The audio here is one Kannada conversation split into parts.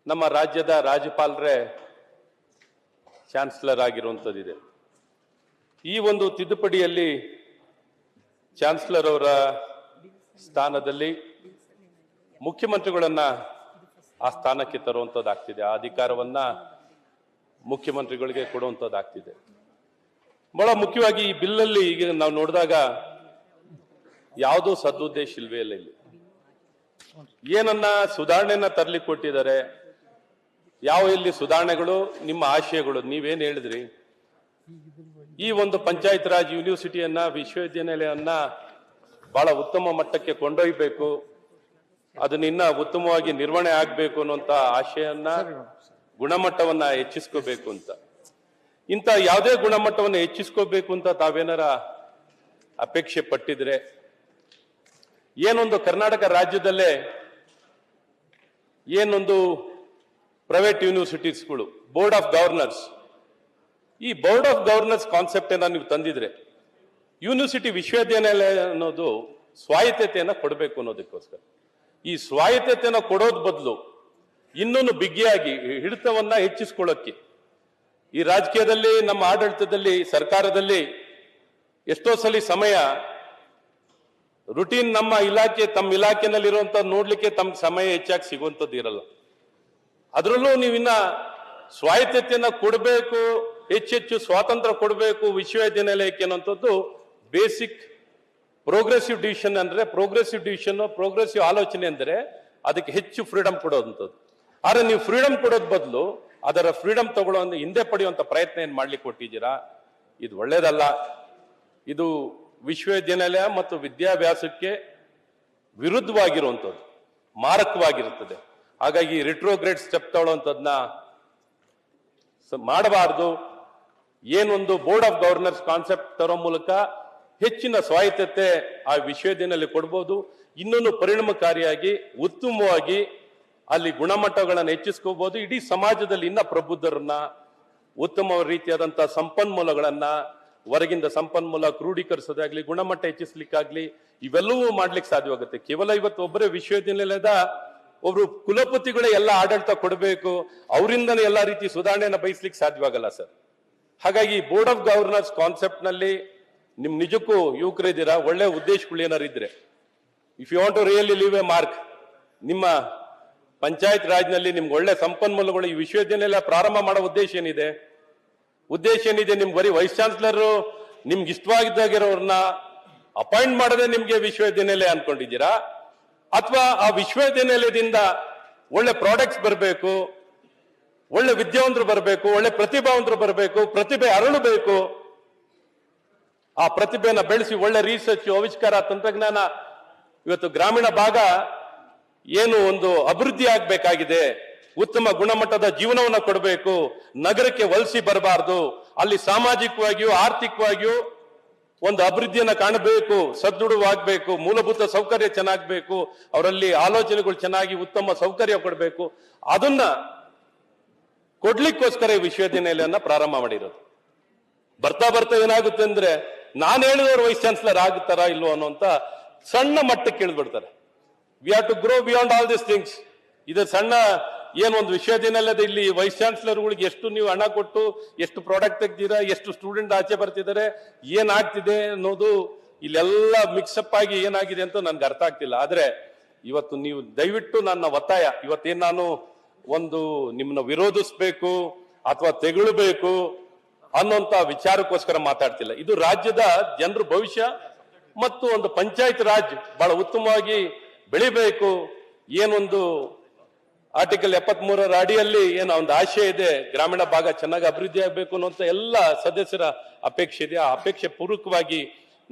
ನಮ್ಮ ರಾಜ್ಯದ ರಾಜ್ಯಪಾಲರೇ ಚಾನ್ಸಲರ್ ಆಗಿರುವಂಥದ್ದಿದೆ. ಈ ಒಂದು ತಿದ್ದುಪಡಿಯಲ್ಲಿ ಚಾನ್ಸಲರ್ ಅವರ ಸ್ಥಾನದಲ್ಲಿ ಮುಖ್ಯಮಂತ್ರಿಗಳನ್ನ ಆ ಸ್ಥಾನಕ್ಕೆ ತರುವಂಥದ್ದಾಗ್ತಿದೆ. ಆ ಅಧಿಕಾರವನ್ನ ಮುಖ್ಯಮಂತ್ರಿಗಳಿಗೆ ಕೊಡುವಂಥದ್ದಾಗ್ತಿದೆ. ಬಹಳ ಮುಖ್ಯವಾಗಿ ಈ ಬಿಲ್ಲಲ್ಲಿ ಈಗ ನಾವು ನೋಡಿದಾಗ ಯಾವುದೂ ಸದುದ್ದೇಶ ಇಲ್ವೇ ಇಲ್ಲ. ಇಲ್ಲಿ ಏನನ್ನ ಸುಧಾರಣೆಯನ್ನ ತರಲಿಕ್ಕೆ ಕೊಟ್ಟಿದ್ದಾರೆ, ಯಾವ ಇಲ್ಲಿ ಸುಧಾರಣೆಗಳು, ನಿಮ್ಮ ಆಶಯಗಳು ನೀವೇನ್ ಹೇಳಿದ್ರಿ. ಈ ಒಂದು ಪಂಚಾಯತ್ ರಾಜ್ ಯೂನಿವರ್ಸಿಟಿಯನ್ನ, ವಿಶ್ವವಿದ್ಯಾನಿಲಯವನ್ನ ಬಹಳ ಉತ್ತಮ ಮಟ್ಟಕ್ಕೆ ಕೊಂಡೊಯ್ಯಬೇಕು, ಅದನ್ನ ಇನ್ನ ಉತ್ತಮವಾಗಿ ನಿರ್ವಹಣೆ ಆಗ್ಬೇಕು ಅನ್ನುವಂತ ಆಶಯವನ್ನ, ಗುಣಮಟ್ಟವನ್ನ ಹೆಚ್ಚಿಸ್ಕೋಬೇಕು ಅಂತ. ಇಂಥ ಯಾವುದೇ ಗುಣಮಟ್ಟವನ್ನು ಹೆಚ್ಚಿಸ್ಕೋಬೇಕು ಅಂತ ತಾವೇನಾರ ಅಪೇಕ್ಷೆ ಪಟ್ಟಿದ್ರೆ, ಏನೊಂದು ಕರ್ನಾಟಕ ರಾಜ್ಯದಲ್ಲೇ ಏನೊಂದು ಪ್ರೈವೇಟ್ ಯೂನಿವರ್ಸಿಟೀಸ್ಗಳು, ಬೋರ್ಡ್ ಆಫ್ ಗವರ್ನರ್ಸ್, ಈ ಬೋರ್ಡ್ ಆಫ್ ಗವರ್ನರ್ಸ್ ಕಾನ್ಸೆಪ್ಟ್ ಅನ್ನ ನೀವು ತಂದಿದ್ರೆ, ಯೂನಿವರ್ಸಿಟಿ ವಿಶ್ವವಿದ್ಯಾನಿಲಯ ಅನ್ನೋದು ಸ್ವಾಯತ್ತತೆಯನ್ನ ಕೊಡಬೇಕು ಅನ್ನೋದಕ್ಕೋಸ್ಕರ. ಈ ಸ್ವಾಯತ್ತತೆಯನ್ನ ಕೊಡೋದ್ ಬದಲು ಇನ್ನೊಂದು ಬಿಗಿಯಾಗಿ ಹಿಡಿತವನ್ನ ಹೆಚ್ಚಿಸ್ಕೊಳ್ಳೋಕ್ಕೆ ಈ ರಾಜಕೀಯದಲ್ಲಿ, ನಮ್ಮ ಆಡಳಿತದಲ್ಲಿ, ಸರ್ಕಾರದಲ್ಲಿ ಎಷ್ಟೋ ಸಲ ಸಮಯ ರುಟೀನ್ ನಮ್ಮ ಇಲಾಖೆ, ತಮ್ಮ ಇಲಾಖೆನಲ್ಲಿರುವಂತ ನೋಡ್ಲಿಕ್ಕೆ ತಮ್ಮ ಸಮಯ ಹೆಚ್ಚಾಗಿ ಸಿಗುವಂಥದ್ದು ಇರಲ್ಲ. ಅದರಲ್ಲೂ ನೀವಿನ್ನ ಸ್ವಾಯತ್ತತೆಯನ್ನ ಕೊಡಬೇಕು, ಹೆಚ್ಚೆಚ್ಚು ಸ್ವಾತಂತ್ರ್ಯ ಕೊಡಬೇಕು ವಿಶ್ವವಿದ್ಯಾನಿಲಯಕ್ಕೆ ಅನ್ನುವಂಥದ್ದು ಬೇಸಿಕ್ ಪ್ರೋಗ್ರೆಸಿವ್ ಡಿಸಿಷನ್. ಅಂದ್ರೆ ಪ್ರೋಗ್ರೆಸಿವ್ ಡಿಸಿಷನ್, ಪ್ರೋಗ್ರೆಸಿವ್ ಆಲೋಚನೆ ಅಂದರೆ ಅದಕ್ಕೆ ಹೆಚ್ಚು ಫ್ರೀಡಮ್ ಕೊಡೋದಂಥದ್ದು. ಆದ್ರೆ ನೀವು ಫ್ರೀಡಮ್ ಕೊಡೋದ್ ಬದಲು ಅದರ ಫ್ರೀಡಮ್ ತಗೊಳ್ಳೋ ಹಿಂದೆ ಪಡೆಯುವಂತ ಪ್ರಯತ್ನ ಏನ್ ಮಾಡ್ಲಿಕ್ಕೆ ಕೊಟ್ಟಿದ್ದೀರಾ, ಇದು ಒಳ್ಳೇದಲ್ಲ. ಇದು ವಿಶ್ವವಿದ್ಯಾನಿಲಯ ಮತ್ತು ವಿದ್ಯಾಭ್ಯಾಸಕ್ಕೆ ವಿರುದ್ಧವಾಗಿರುವಂಥದ್ದು, ಮಾರಕವಾಗಿರುತ್ತದೆ. ಹಾಗಾಗಿ ರಿಟ್ರೋಗ್ರೇಡ್ ಸ್ಟೆಪ್ ತಗೊಳ್ಳುವಂಥದ್ದನ್ನ ಮಾಡಬಾರ್ದು. ಏನೊಂದು ಬೋರ್ಡ್ ಆಫ್ ಗವರ್ನರ್ಸ್ ಕಾನ್ಸೆಪ್ಟ್ ತರೋ ಮೂಲಕ ಹೆಚ್ಚಿನ ಸ್ವಾಯತ್ತತೆ ಆ ವಿಶ್ವವಿದ್ಯಾನಿಲಯ ಕೊಡ್ಬೋದು. ಇನ್ನೊಂದು ಪರಿಣಾಮಕಾರಿಯಾಗಿ, ಉತ್ತಮವಾಗಿ ಅಲ್ಲಿ ಗುಣಮಟ್ಟಗಳನ್ನು ಹೆಚ್ಚಿಸ್ಕೋಬಹುದು. ಇಡೀ ಸಮಾಜದಲ್ಲಿ ಇನ್ನ ಪ್ರಬುದ್ಧರನ್ನ, ಉತ್ತಮ ರೀತಿಯಾದಂತಹ ಸಂಪನ್ಮೂಲಗಳನ್ನ, ಹೊರಗಿಂದ ಸಂಪನ್ಮೂಲ ಕ್ರೋಢೀಕರಿಸೋದಾಗ್ಲಿ, ಗುಣಮಟ್ಟ ಹೆಚ್ಚಿಸ್ಲಿಕ್ಕಾಗ್ಲಿ, ಇವೆಲ್ಲವೂ ಮಾಡ್ಲಿಕ್ಕೆ ಸಾಧ್ಯವಾಗುತ್ತೆ. ಕೇವಲ ಇವತ್ತು ಒಬ್ಬರೇ ವಿಶ್ವವಿದ್ಯಾನಿಲಯದ ಒಬ್ರು ಕುಲಪತಿಗಳೇ ಎಲ್ಲ ಆಡಳಿತ ಕೊಡಬೇಕು, ಅವರಿಂದನೇ ಎಲ್ಲಾ ರೀತಿ ಸುಧಾರಣೆಯನ್ನ ಬಯಸ್ಲಿಕ್ಕೆ ಸಾಧ್ಯವಾಗಲ್ಲ ಸರ್. ಹಾಗಾಗಿ ಬೋರ್ಡ್ ಆಫ್ ಗವರ್ನರ್ಸ್ ಕಾನ್ಸೆಪ್ಟ್ ನಲ್ಲಿ ನಿಮ್ ನಿಜಕ್ಕೂ ಯುವಕರಿದ್ದೀರಾ, ಒಳ್ಳೆ ಉದ್ದೇಶಗಳು ಏನಾರು ಇದ್ರೆ, if you want to really leave a mark, ನಿಮ್ಮ ಪಂಚಾಯತ್ ರಾಜ್ನಲ್ಲಿ ನಿಮ್ಗೆ ಒಳ್ಳೆ ಸಂಪನ್ಮೂಲಗಳು, ಈ ವಿಶ್ವವಿದ್ಯಾನಿಲಯ ಪ್ರಾರಂಭ ಮಾಡೋ ಉದ್ದೇಶ ಏನಿದೆ? ನಿಮ್ಗೆ ಬರೀ ವೈಸ್ ಚಾನ್ಸಲರ್ ನಿಮ್ಗೆ ಇಷ್ಟವಾಗಿದ್ದಾಗಿರೋರ್ನ ಅಪಾಯಿಂಟ್ ಮಾಡದೆ ನಿಮ್ಗೆ ವಿಶ್ವವಿದ್ಯಾನಿಲಯ ಅನ್ಕೊಂಡಿದ್ದೀರಾ? ಅಥವಾ ಆ ವಿಶ್ವವಿದ್ಯಾನಿಲಯದಿಂದ ಒಳ್ಳೆ ಪ್ರಾಡಕ್ಟ್ಸ್ ಬರಬೇಕು, ಒಳ್ಳೆ ವಿದ್ಯಾವಂತರು ಬರಬೇಕು, ಒಳ್ಳೆ ಪ್ರತಿಭಾವಂತರು ಬರಬೇಕು, ಪ್ರತಿಭೆ ಅರಳಬೇಕು, ಆ ಪ್ರತಿಭೆಯನ್ನ ಬೆಳೆಸಿ ಒಳ್ಳೆ ರಿಸರ್ಚ್, ಆವಿಷ್ಕಾರ, ತಂತ್ರಜ್ಞಾನ, ಇವತ್ತು ಗ್ರಾಮೀಣ ಭಾಗ ಏನು ಒಂದು ಅಭಿವೃದ್ಧಿ ಆಗ್ಬೇಕಾಗಿದೆ, ಉತ್ತಮ ಗುಣಮಟ್ಟದ ಜೀವನವನ್ನ ಕೊಡಬೇಕು, ನಗರಕ್ಕೆ ವಲಸೆ ಬರಬಾರ್ದು, ಅಲ್ಲಿ ಸಾಮಾಜಿಕವಾಗಿಯೂ ಆರ್ಥಿಕವಾಗಿಯೂ ಒಂದು ಅಭಿವೃದ್ಧಿಯನ್ನ ಕಾಣಬೇಕು, ಸದೃಢವಾಗಬೇಕು, ಮೂಲಭೂತ ಸೌಕರ್ಯ ಚೆನ್ನಾಗಬೇಕು, ಅವರಲ್ಲಿ ಆಲೋಚನೆಗಳು ಚೆನ್ನಾಗಿ ಉತ್ತಮ ಸೌಕರ್ಯ ಕೊಡಬೇಕು. ಅದನ್ನ ಕೊಡ್ಲಿಕ್ಕೋಸ್ಕರ ಈ ವಿಶ್ವವಿದ್ಯಾನಿಲಯನ ಪ್ರಾರಂಭ ಮಾಡಿರೋದು. ಬರ್ತಾ ಬರ್ತಾ ಏನಾಗುತ್ತೆ ಅಂದ್ರೆ, ನಾನು ಹೇಳಿದವರು ವೈಸ್ ಚಾನ್ಸಲರ್ ಆಗುತ್ತಾರಾ ಇಲ್ವೋ ಅನ್ನೋಂತ ಸಣ್ಣ ಮಟ್ಟಕ್ಕೆ ಇಳಿದ್ಬಿಡ್ತಾರೆ. We have to grow beyond all this things. ಇದು ಸಣ್ಣ ಏನೊಂದು ವಿಶ್ವವಿದ್ಯಾನಿಲಯದ ಇಲ್ಲಿ ವೈಸ್ ಚಾನ್ಸಲರ್ಗಳಿಗೆ ಎಷ್ಟು ನೀವು ಹಣ ಕೊಟ್ಟು ಎಷ್ಟು ಪ್ರಾಡಕ್ಟ್ ತೆಗ್ದಿರಾ, ಎಷ್ಟು ಸ್ಟೂಡೆಂಟ್ ಆಚೆ ಬರ್ತಿದ್ದಾರೆ, ಏನಾಗ್ತಿದೆ ಅನ್ನೋದು ಇಲ್ಲೆಲ್ಲ ಮಿಕ್ಸಪ್ ಆಗಿ ಏನಾಗಿದೆ ಅಂತ ನನ್ಗೆ ಅರ್ಥ ಆಗ್ತಿಲ್ಲ. ಆದ್ರೆ ಇವತ್ತು ನೀವು ದಯವಿಟ್ಟು ನನ್ನ ಒತ್ತಾಯ, ಇವತ್ತೇನು ನಾನು ಒಂದು ನಿಮ್ಮನ್ನ ವಿರೋಧಿಸ್ಬೇಕು ಅಥವಾ ತೆಗೊಳ್ಬೇಕು ಅನ್ನೋಂತ ವಿಚಾರಕ್ಕೋಸ್ಕರ ಮಾತಾಡ್ತಿಲ್ಲ. ಇದು ರಾಜ್ಯದ ಜನರ ಭವಿಷ್ಯ ಮತ್ತು ಒಂದು ಪಂಚಾಯತ್ ರಾಜ್ ಬಹಳ ಉತ್ತಮವಾಗಿ ಬೆಳಿಬೇಕು. ಏನೊಂದು ಆರ್ಟಿಕಲ್ 73 ಅಡಿಯಲ್ಲಿ ಏನೋ ಒಂದು ಆಶಯ ಇದೆ, ಗ್ರಾಮೀಣ ಭಾಗ ಚೆನ್ನಾಗಿ ಅಭಿವೃದ್ಧಿ ಆಗಬೇಕು ಅನ್ನುವಂತ ಎಲ್ಲ ಸದಸ್ಯರ ಅಪೇಕ್ಷೆ ಇದೆ. ಆ ಅಪೇಕ್ಷೆ ಪೂರ್ವಕವಾಗಿ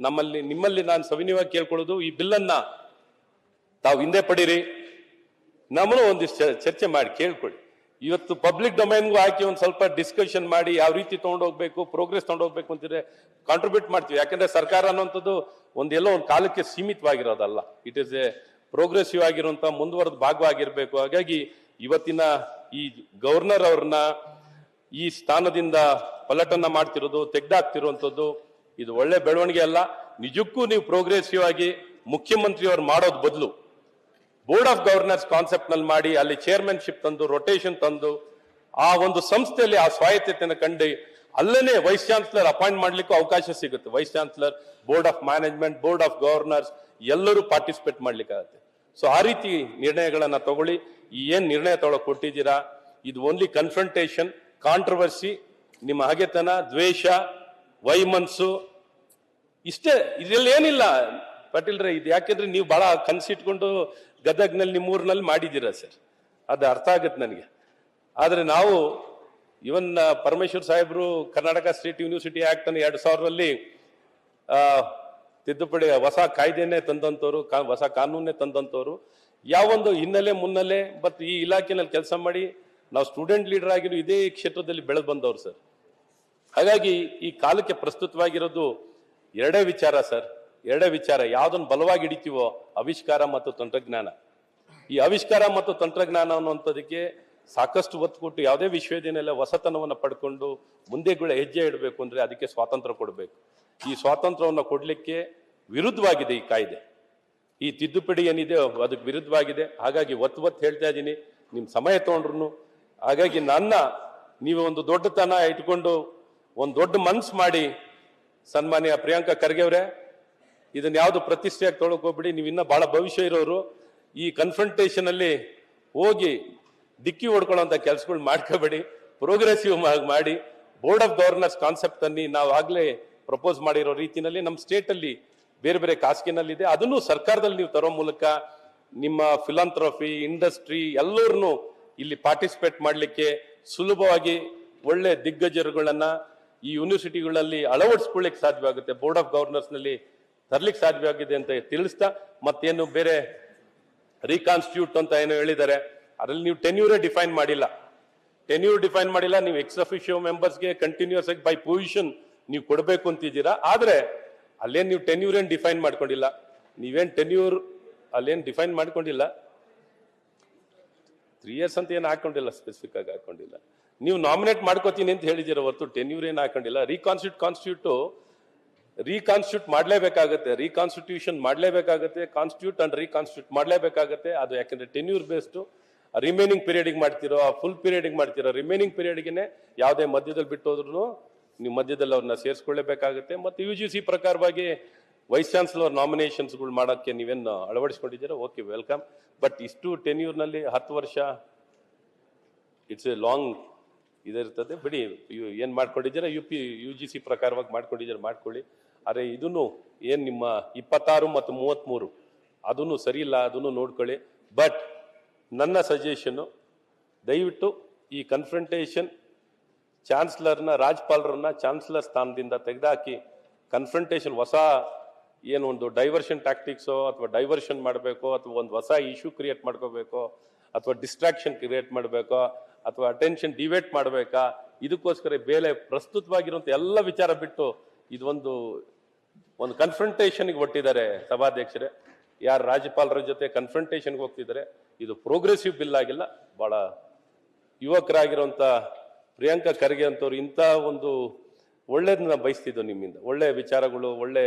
ನಿಮ್ಮಲ್ಲಿ ನಾನು ಸವಿನಯವಾಗಿ ಕೇಳ್ಕೊಳ್ಳೋದು, ಈ ಬಿಲ್ಲನ್ನ ತಾವು ಹಿಂದೆ ಪಡೀರಿ, ನಮ್ಮನ್ನು ಒಂದಿಷ್ಟು ಚರ್ಚೆ ಮಾಡಿ ಕೇಳ್ಕೊಳ್ಳಿ. ಇವತ್ತು ಪಬ್ಲಿಕ್ ಡೊಮೈನ್ಗೂ ಹಾಕಿ ಒಂದು ಸ್ವಲ್ಪ ಡಿಸ್ಕಷನ್ ಮಾಡಿ ಯಾವ ರೀತಿ ತಗೊಂಡೋಗ್ಬೇಕು, ಪ್ರೋಗ್ರೆಸ್ ತಗೊಂಡೋಗ್ಬೇಕು ಅಂತಿದ್ರೆ ಕಾಂಟ್ರಿಬ್ಯೂಟ್ ಮಾಡ್ತೀವಿ. ಯಾಕಂದ್ರೆ ಸರ್ಕಾರ ಅನ್ನುವಂಥದ್ದು ಒಂದೆಲ್ಲೋ ಒಂದು ಕಾಲಕ್ಕೆ ಸೀಮಿತವಾಗಿರೋದಲ್ಲ, ಇಟ್ ಇಸ್ ಎ ಪ್ರೋಗ್ರೆಸಿವ್ ಆಗಿರುವಂತಹ ಮುಂದುವರೆದ ಭಾಗವಾಗಿರ್ಬೇಕು. ಹಾಗಾಗಿ ಇವತ್ತಿನ ಈ ಗವರ್ನರ್ ಅವ್ರನ್ನ ಈ ಸ್ಥಾನದಿಂದ ಪಲಟನ್ನ ಮಾಡ್ತಿರೋದು, ತೆಗ್ದಾಕ್ತಿರುವಂಥದ್ದು ಇದು ಒಳ್ಳೆ ಬೆಳವಣಿಗೆ ಅಲ್ಲ. ನಿಜಕ್ಕೂ ನೀವು ಪ್ರೋಗ್ರೆಸಿವ್ ಆಗಿ ಮುಖ್ಯಮಂತ್ರಿಯವರು ಮಾಡೋದ್ ಬದಲು ಬೋರ್ಡ್ ಆಫ್ ಗವರ್ನರ್ಸ್ ಕಾನ್ಸೆಪ್ಟ್ ನಲ್ಲಿ ಮಾಡಿ ಅಲ್ಲಿ ಚೇರ್ಮನ್ಶಿಪ್ ತಂದು ರೊಟೇಷನ್ ತಂದು ಆ ಒಂದು ಸಂಸ್ಥೆಯಲ್ಲಿ ಆ ಸ್ವಾಯತ್ತತೆಯನ್ನು ಕಂಡು ಅಲ್ಲೇ ವೈಸ್ ಚಾನ್ಸಲರ್ ಅಪಾಯಿಂಟ್ ಮಾಡ್ಲಿಕ್ಕೂ ಅವಕಾಶ ಸಿಗುತ್ತೆ. Vice chancellor, board of management, board of governors ಎಲ್ಲರೂ ಪಾರ್ಟಿಸಿಪೇಟ್ ಮಾಡ್ಲಿಕ್ಕಾಗತ್ತೆ. ಸೊ ಆ ರೀತಿ ನಿರ್ಣಯಗಳನ್ನ ತಗೊಳ್ಳಿ. ಈ ಏನ್ ನಿರ್ಣಯ ತಗೊಳಕ್ ಕೊಟ್ಟಿದ್ದೀರಾ ಇದು ಓನ್ಲಿ ಕನ್ಫ್ರಂಟೇಷನ್, ಕಾಂಟ್ರವರ್ಸಿ, ನಿಮ್ಮ ಹಾಗೆತನ, ದ್ವೇಷ, ವೈಮನ್ಸು ಇಷ್ಟೇ. ಇದರಲ್ಲಿ ಏನಿಲ್ಲ ಪಾಟೀಲ್ರೆ. ಇದು ಯಾಕೆಂದ್ರೆ ನೀವು ಬಹಳ ಕನ್ಸಿಟ್ಕೊಂಡು ಗದಗ್ನಲ್ಲಿ ನಿಮ್ಮೂರಿನಲ್ಲಿ ಮಾಡಿದ್ದೀರಾ ಸರ್, ಅದು ಅರ್ಥ ಆಗುತ್ತೆ ನನಗೆ. ಆದ್ರೆ ನಾವು ಇವನ್ ಪರಮೇಶ್ವರ್ ಸಾಹೇಬ್ರು ಕರ್ನಾಟಕ ಸ್ಟೇಟ್ ಯೂನಿವರ್ಸಿಟಿ ಆಕ್ಟ್ ಅನ್ನು 2000ರಲ್ಲಿ ತಿದ್ದುಪಡಿ ಹೊಸ ಕಾಯ್ದೆನೇ ತಂದಂತವ್ರು, ಹೊಸ ಕಾನೂನೇ ತಂದಂತವ್ರು. ಯಾವೊಂದು ಹಿನ್ನೆಲೆ ಮುನ್ನೆಲೆ ಬಟ್ ಈ ಇಲಾಖೆನಲ್ಲಿ ಕೆಲಸ ಮಾಡಿ ನಾವು ಸ್ಟೂಡೆಂಟ್ ಲೀಡರ್ ಆಗಿರೋ ಇದೇ ಕ್ಷೇತ್ರದಲ್ಲಿ ಬೆಳೆದು ಬಂದವರು ಸರ್. ಹಾಗಾಗಿ ಈ ಕಾಲಕ್ಕೆ ಪ್ರಸ್ತುತವಾಗಿರೋದು ಎರಡೇ ವಿಚಾರ ಸರ್, ಎರಡೇ ವಿಚಾರ. ಯಾವ್ದನ್ನು ಬಲವಾಗಿ ಹಿಡಿತೀವೋ ಆವಿಷ್ಕಾರ ಮತ್ತು ತಂತ್ರಜ್ಞಾನ. ಈ ಆವಿಷ್ಕಾರ ಮತ್ತು ತಂತ್ರಜ್ಞಾನ ಅನ್ನುವಂಥದಕ್ಕೆ ಸಾಕಷ್ಟು ಒತ್ತು ಕೊಟ್ಟು ಯಾವುದೇ ವಿಶ್ವವಿದ್ಯಾನಿಲಯ ಹೊಸತನವನ್ನು ಪಡ್ಕೊಂಡು ಮುಂದೆಗಳ ಹೆಜ್ಜೆ ಇಡಬೇಕು ಅಂದ್ರೆ ಅದಕ್ಕೆ ಸ್ವಾತಂತ್ರ್ಯ ಕೊಡಬೇಕು. ಈ ಸ್ವಾತಂತ್ರ್ಯವನ್ನು ಕೊಡ್ಲಿಕ್ಕೆ ವಿರುದ್ಧವಾಗಿದೆ ಈ ಕಾಯ್ದೆ. ಈ ತಿದ್ದುಪಡಿ ಏನಿದೆ ಅದಕ್ಕೆ ವಿರುದ್ಧವಾಗಿದೆ. ಹಾಗಾಗಿ ಒತ್ತು ಹೇಳ್ತಾ ಇದ್ದೀನಿ, ನಿಮ್ ಸಮಯ ತಗೊಂಡ್ರು. ಹಾಗಾಗಿ ನೀವು ಒಂದು ದೊಡ್ಡತನ ಇಟ್ಕೊಂಡು ಒಂದು ದೊಡ್ಡ ಮನ್ಸು ಮಾಡಿ ಸನ್ಮಾನ್ಯ ಪ್ರಿಯಾಂಕಾ ಖರ್ಗೆ ಅವರೇ, ಇದನ್ನ ಯಾವ್ದು ಪ್ರತಿಷ್ಠೆಯಾಗಿ ತೊಗೊಳಕ್ ಹೋಗ್ಬಿಡಿ. ನೀವು ಇನ್ನ ಬಹಳ ಭವಿಷ್ಯ ಇರೋರು. ಈ ಕನ್ಫ್ರಂಟೇಷನ್ ಅಲ್ಲಿ ಹೋಗಿ ಡಿಕ್ಕಿ ಹೊಡ್ಕೊಳ್ಳೋಂಥ ಕೆಲಸಗಳು ಮಾಡ್ಕೋಬೇಡಿ. ಪ್ರೋಗ್ರೆಸಿವ್ ಮಾಡಿ ಬೋರ್ಡ್ ಆಫ್ ಗವರ್ನರ್ಸ್ ಕಾನ್ಸೆಪ್ಟ್ ಅನ್ನಿ ನಾವು ಆಗ್ಲೇ ಪ್ರಪೋಸ್ ಮಾಡಿರೋ ರೀತಿನಲ್ಲಿ ನಮ್ಮ ಸ್ಟೇಟ್ ಅಲ್ಲಿ ಬೇರೆ ಬೇರೆ ಕಾಸ್ಕಿನಲ್ಲಿದೆ. ಅದನ್ನು ಸರ್ಕಾರದಲ್ಲಿ ನೀವು ತರೋ ಮೂಲಕ ನಿಮ್ಮ ಫಿಲಾಂಥ್ರಫಿ, ಇಂಡಸ್ಟ್ರಿ ಎಲ್ಲರನ್ನು ಇಲ್ಲಿ ಪಾರ್ಟಿಸಿಪೇಟ್ ಮಾಡಲಿಕ್ಕೆ ಸುಲಭವಾಗಿ ಒಳ್ಳೆ ದಿಗ್ಗಜರುಗಳನ್ನ ಈ ಯೂನಿವರ್ಸಿಟಿಗಳಲ್ಲಿ ಅಳವಡಿಸ್ಕೊಳ್ಳಿಕ್ಕೆ ಸಾಧ್ಯವಾಗುತ್ತೆ. ಬೋರ್ಡ್ ಆಫ್ ಗವರ್ನರ್ಸ್ ನಲ್ಲಿ ತರ್ಲಿಕ್ಕೆ ಸಾಧ್ಯವಾಗಿದೆ ಅಂತ ತಿಳಿಸ್ತಾ, ಮತ್ತೇನು ಬೇರೆ ರೀಕಾನ್ಸ್ಟಿಟ್ಯೂಟ್ ಅಂತ ಏನೋ ಹೇಳಿದ್ದಾರೆ, ಅದರಲ್ಲಿ ನೀವು ಟೆನ್ಯೂರೇ ಡಿಫೈನ್ ಮಾಡಿಲ್ಲ. ನೀವು ಎಕ್ಸ್ ಅಫಿಷಿಯೋ ಮೆಂಬರ್ಸ್ಗೆ ಕಂಟಿನ್ಯೂಸ್ ಆಗಿ ಬೈ ಪೊಸಿಷನ್ ನೀವು ಕೊಡಬೇಕು ಅಂತಿದ್ದೀರಾ. ಆದ್ರೆ ಅಲ್ಲೇನ್ ನೀವು ಟೆನ್ಯೂರ್ ಏನ್ ಡಿಫೈನ್ ಮಾಡ್ಕೊಂಡಿಲ್ಲ. ನೀವೇನ್ ಟೆನ್ಯೂರ್ ಅಲ್ಲೇನ್ ಡಿಫೈನ್ ಮಾಡ್ಕೊಂಡಿಲ್ಲ. 3 years ಅಂತ ಏನು ಹಾಕೊಂಡಿಲ್ಲ, ಸ್ಪೆಸಿಫಿಕ್ ಆಗಿ ಹಾಕೊಂಡಿಲ್ಲ. ನೀವು ನಾಮಿನೇಟ್ ಮಾಡ್ಕೋತೀನಿ ಅಂತ ಹೇಳಿದಿರ ಹೊರತು ಟೆನ್ಯೂರ್ ಏನು ಹಾಕೊಂಡಿಲ್ಲ. ರೀಕಾನ್ಸ್ಟಿಟ್ಯೂಟ್ ಮಾಡಲೇಬೇಕಾಗತ್ತೆ, ರೀಕಾನ್ಸ್ಟಿಟ್ಯೂಷನ್ ಮಾಡಲೇಬೇಕಾಗತ್ತೆ, ಕಾನ್ಸ್ಟಿಟ್ಯೂಟ್ ಅಂಡ್ ರೀಕಾನ್ಸ್ಟಿಟ್ಯೂಟ್ ಮಾಡಲೇಬೇಕಾಗತ್ತೆ. ಅದು ಯಾಕಂದ್ರೆ ಟೆನ್ಯೂರ್ ಬೇಸ್ಡ್ ರಿಮೈನಿಂಗ್ ಪೀರಿಯಡ್ ಮಾಡ್ತಿರೋ, ಫುಲ್ ಪೀರಿಯಡ್ ಮಾಡ್ತಿರೋ, ರಿಮೈನಿಂಗ್ ಪೀರಿಯಡ್ಗೆ ಯಾವುದೇ ಮಧ್ಯದಲ್ಲಿ ಬಿಟ್ಟು ಹೋದ್ರು ನೀವು ಮಧ್ಯದಲ್ಲಿ ಅವ್ರನ್ನ ಸೇರಿಸ್ಕೊಳ್ಳೇಬೇಕಾಗುತ್ತೆ. ಮತ್ತು UGC ಪ್ರಕಾರವಾಗಿ ವೈಸ್ ಚಾನ್ಸಲರ್ ನಾಮಿನೇಷನ್ಸ್ಗಳು ಮಾಡೋಕ್ಕೆ ನೀವೇನು ಅಳವಡಿಸ್ಕೊಂಡಿದ್ದೀರಾ, ಓಕೆ, ವೆಲ್ಕಮ್. ಬಟ್ ಇಷ್ಟು ಟೆನ್ಯೂರ್ನಲ್ಲಿ 10 ವರ್ಷ ಇಟ್ಸ್ ಎ ಲಾಂಗ್ ಇದಿರ್ತದೆ. ಬಿಡಿ, ಏನು ಮಾಡ್ಕೊಂಡಿದ್ದೀರಾ UGC ಪ್ರಕಾರವಾಗಿ ಮಾಡ್ಕೊಂಡಿದ್ದೀರಾ ಮಾಡ್ಕೊಳ್ಳಿ. ಆದರೆ ಇದನ್ನು ಏನು ನಿಮ್ಮ 26 ಮತ್ತು 33 ಅದನ್ನು ಸರಿ ಇಲ್ಲ, ಅದನ್ನು ನೋಡ್ಕೊಳ್ಳಿ. ಬಟ್ ನನ್ನ ಸಜೆಷನ್ನು, ದಯವಿಟ್ಟು ಈ ಕನ್ಫ್ರಂಟೇಷನ್ ಚಾನ್ಸಲರ್ನ, ರಾಜ್ಪಾಲರನ್ನ ಚಾನ್ಸಲರ್ ಸ್ಥಾನದಿಂದ ತೆಗೆದುಹಾಕಿ ಕನ್ಫ್ರಂಟೇಷನ್ ಹೊಸ ಏನು ಒಂದು ಡೈವರ್ಷನ್ ಟ್ಯಾಕ್ಟಿಕ್ಸೋ ಅಥವಾ ಡೈವರ್ಷನ್ ಮಾಡಬೇಕೋ ಅಥವಾ ಒಂದು ಹೊಸ ಇಶ್ಯೂ ಕ್ರಿಯೇಟ್ ಮಾಡ್ಕೋಬೇಕೋ ಅಥವಾ ಡಿಸ್ಟ್ರಾಕ್ಷನ್ ಕ್ರಿಯೇಟ್ ಮಾಡಬೇಕೋ ಅಥವಾ ಅಟೆನ್ಷನ್ ಡಿವೇಟ್ ಮಾಡಬೇಕಾ, ಇದಕ್ಕೋಸ್ಕರ ಬೇರೆ ಪ್ರಸ್ತುತವಾಗಿರುವಂಥ ಎಲ್ಲ ವಿಚಾರ ಬಿಟ್ಟು ಇದು ಒಂದು ಕನ್ಫ್ರಂಟೇಷನ್ಗೆ ಹೊಟ್ಟಿದ್ದಾರೆ ಸಭಾಧ್ಯಕ್ಷರೇ. ಯಾರು ರಾಜ್ಯಪಾಲರ ಜೊತೆ ಕನ್ಫ್ರಂಟೇಷನ್ಗೆ ಹೋಗ್ತಿದ್ದಾರೆ. ಇದು ಪ್ರೋಗ್ರೆಸಿವ್ ಬಿಲ್ ಆಗಿಲ್ಲ. ಬಹಳ ಯುವಕರಾಗಿರುವಂಥ ಪ್ರಿಯಾಂಕಾ ಖರ್ಗೆ ಅಂತವ್ರು ಇಂಥ ಒಂದು ಒಳ್ಳೇದನ್ನ ಬಯಸ್ತಿದ್ದು ನಿಮ್ಮಿಂದ. ಒಳ್ಳೆ ವಿಚಾರಗಳು, ಒಳ್ಳೆ